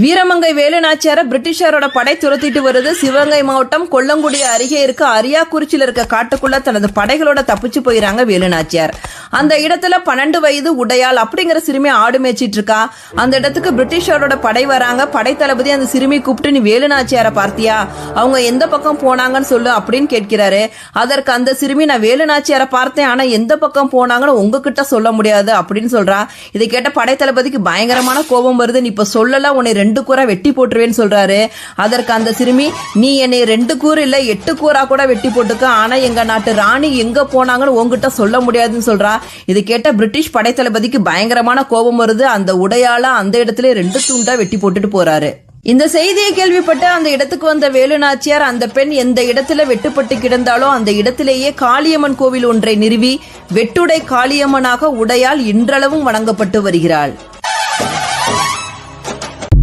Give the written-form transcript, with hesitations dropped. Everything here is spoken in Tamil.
வீரமங்கை வேலுநாச்சியார பிரிட்டிஷாரோட படை துரத்திட்டு வருது. சிவகங்கை மாவட்டம் கொல்லங்குடி அருகே இருக்க அரியாக்குறிச்சியில இருக்க காட்டுக்குள்ள தனது படைகளோட தப்பிச்சு போயிறாங்க வேலுநாச்சியார். அந்த இடத்துல 12 வயது உடையாள் அப்படிங்கிற சிறுமி ஆடு மேய்ச்சிட்டு இருக்கா. அந்த இடத்துக்கு பிரிட்டிஷாரோட படை வராங்க. படை தளபதி அந்த சிறுமி கூப்பிட்டு, நீ வேலுநாச்சியார பார்த்தியா, அவங்க எந்த பக்கம் போனாங்கன்னு சொல்லு அப்படின்னு கேட்கிறாரு. அதற்கு அந்த சிறுமி, நான் வேலுநாச்சியார பார்த்தேன், ஆனா எந்த பக்கம் போனாங்கன்னு உங்ககிட்ட சொல்ல முடியாது அப்படின்னு சொல்றா. இதை கேட்ட படை தளபதிக்கு பயங்கரமான கோபம் வருது. நீ இப்ப சொல்லல, உன்னை 2 கூரா வெட்டி போட்டுருவேன்னு சொல்றாரு. அதற்கு அந்த சிறுமி, நீ என்னை 2 கூறு இல்ல 8 கூரா கூட வெட்டி போட்டுக்க, ஆனா எங்க நாட்டு ராணி எங்க போனாங்கன்னு உங்ககிட்ட சொல்ல முடியாதுன்னு சொல்றா. இது கேட்ட பிரிட்டிஷ் படைத்தளபதிக்கு பயங்கரமான கோபம் வருது. அந்த உடையால அந்த இடத்துல 2 துண்டா வெட்டி போட்டுட்டு போறாரு. இந்த செய்தியை கேள்விப்பட்டு அந்த இடத்துக்கு வந்த வேலுநாச்சியார், அந்த பெண் எந்த இடத்துல வெட்டுப்பட்டு கிடந்தாலோ அந்த இடத்திலேயே காளியம்மன் கோவில் ஒன்றை நிறுவி வெட்டுடை காளியம்மனாக உடையால் இன்றளவும் வணங்கப்பட்டு வருகிறாள்.